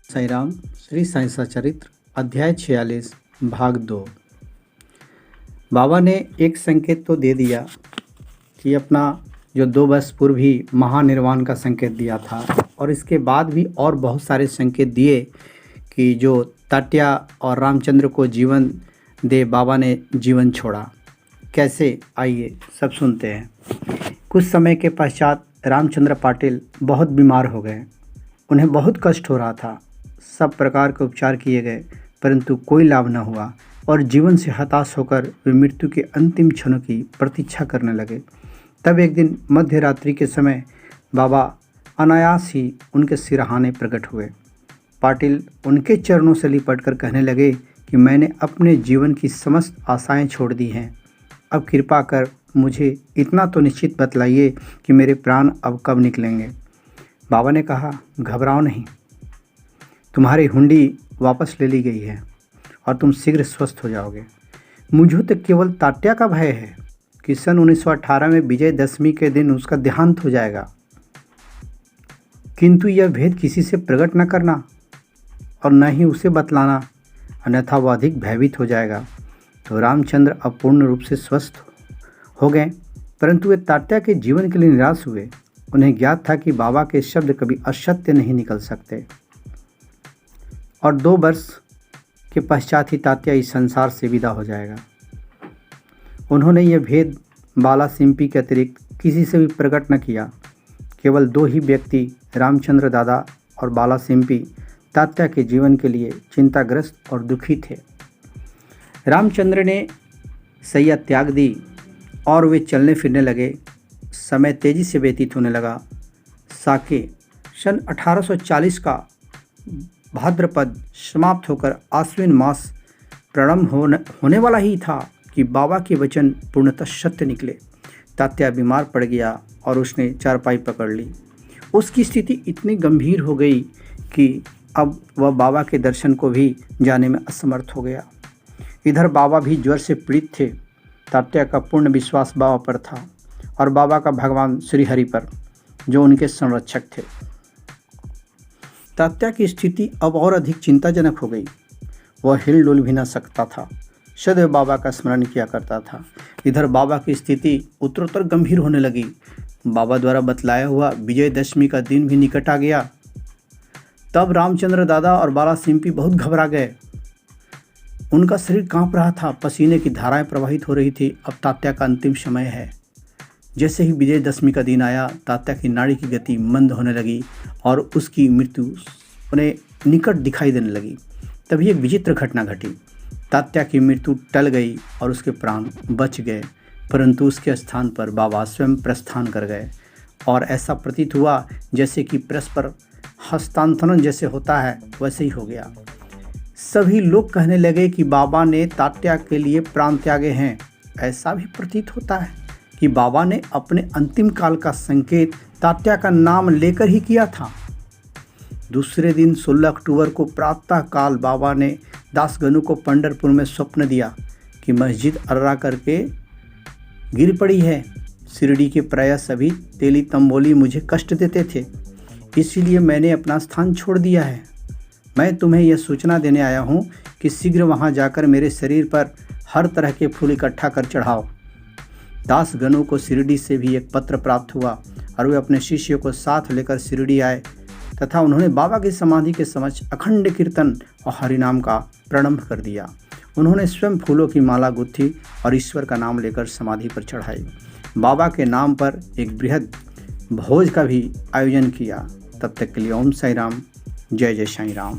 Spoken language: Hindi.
साई राम। श्री साई सचरित्र अध्याय 46 भाग 2। बाबा ने एक संकेत तो दे दिया कि अपना जो 2 वर्ष पूर्व ही महानिर्वाण का संकेत दिया था, और इसके बाद भी और बहुत सारे संकेत दिए कि जो तात्या और रामचंद्र को जीवन दे, बाबा ने जीवन छोड़ा। कैसे, आइए सब सुनते हैं। कुछ समय के पश्चात रामचंद्र पाटिल बहुत बीमार हो गए। उन्हें बहुत कष्ट हो रहा था। सब प्रकार के उपचार किए गए, परंतु कोई लाभ न हुआ और जीवन से हताश होकर वे मृत्यु के अंतिम क्षणों की प्रतीक्षा करने लगे। तब एक दिन मध्य रात्रि के समय बाबा अनायास ही उनके सिरहाने प्रकट हुए। पाटिल उनके चरणों से लिपट कर कहने लगे कि मैंने अपने जीवन की समस्त आशाएं छोड़ दी हैं। अब कृपा कर मुझे इतना तो निश्चित बतलाइए कि मेरे प्राण अब कब निकलेंगे। बाबा ने कहा, घबराओ नहीं, तुम्हारी हुंडी वापस ले ली गई है और तुम शीघ्र स्वस्थ हो जाओगे। मुझे तो केवल तात्या का भय है कि सन 1918 में विजयदशमी के दिन उसका देहांत हो जाएगा, किंतु यह भेद किसी से प्रकट न करना और न ही उसे बतलाना, अन्यथा वह अधिक भयभीत हो जाएगा। तो रामचंद्र अब पूर्ण रूप से स्वस्थ हो गए, परंतु वे तात्या के जीवन के लिए निराश हुए। उन्हें ज्ञात था कि बाबा के शब्द कभी असत्य नहीं निकल सकते और 2 वर्ष के पश्चात ही तात्या इस संसार से विदा हो जाएगा। उन्होंने यह भेद बाला सिंपी के अतिरिक्त किसी से भी प्रकट न किया। केवल 2 ही व्यक्ति, रामचंद्र दादा और बाला सिंपी, तात्या के जीवन के लिए चिंताग्रस्त और दुखी थे। रामचंद्र ने सैया त्याग दी और वे चलने फिरने लगे। समय तेजी से व्यतीत होने लगा। साके सन 1840 का भाद्रपद समाप्त होकर आश्विन मास प्रारंभ होने वाला ही था कि बाबा के वचन पूर्णतः सत्य निकले। तात्या बीमार पड़ गया और उसने चारपाई पकड़ ली। उसकी स्थिति इतनी गंभीर हो गई कि अब वह बाबा के दर्शन को भी जाने में असमर्थ हो गया। इधर बाबा भी ज्वर से पीड़ित थे। तात्या का पूर्ण विश्वास बाबा पर था और बाबा का भगवान श्री हरि पर, जो उनके संरक्षक थे। तात्या की स्थिति अब और अधिक चिंताजनक हो गई। वह हिलडुल भी न सकता था, सदैव बाबा का स्मरण किया करता था। इधर बाबा की स्थिति उत्तरोत्तर गंभीर होने लगी। बाबा द्वारा बतलाया हुआ विजयदशमी का दिन भी निकट आ गया। तब रामचंद्र दादा और बाला सिंपी बहुत घबरा गए। उनका शरीर कांप रहा था, पसीने की धाराएं प्रवाहित हो रही थी। अब तात्या का अंतिम समय है। जैसे ही विजयदशमी का दिन आया, तात्या की नाड़ी की गति मंद होने लगी और उसकी मृत्यु उन्हें निकट दिखाई देने लगी। तभी एक विचित्र घटना घटी। तात्या की मृत्यु टल गई और उसके प्राण बच गए, परंतु उसके स्थान पर बाबा स्वयं प्रस्थान कर गए और ऐसा प्रतीत हुआ जैसे कि परस्पर हस्तांतरण जैसे होता है, वैसे ही हो गया। सभी लोग कहने लगे कि बाबा ने तात्या के लिए प्राण त्यागे हैं। ऐसा भी प्रतीत होता है कि बाबा ने अपने अंतिम काल का संकेत तात्या का नाम लेकर ही किया था। दूसरे दिन 16 अक्टूबर को प्रातः काल बाबा ने दासगणु को पंढरपुर में स्वप्न दिया कि मस्जिद अर्रा करके गिर पड़ी है। शिरडी के प्रायः सभी तेली तंबोली मुझे कष्ट देते थे, इसीलिए मैंने अपना स्थान छोड़ दिया है। मैं तुम्हें यह सूचना देने आया हूँ कि शीघ्र वहाँ जाकर मेरे शरीर पर हर तरह के फूल इकट्ठा कर चढ़ाओ। दासगणों को शिरडी से भी एक पत्र प्राप्त हुआ और वे अपने शिष्यों को साथ लेकर शिरडी आए तथा उन्होंने बाबा की समाधि के समक्ष अखंड कीर्तन और हरिनाम का प्रारंभ कर दिया। उन्होंने स्वयं फूलों की माला गुत्थी और ईश्वर का नाम लेकर समाधि पर चढ़ाई। बाबा के नाम पर एक बृहद भोज का भी आयोजन किया। तब तक के लिए ओम साई राम, जय जय साई राम।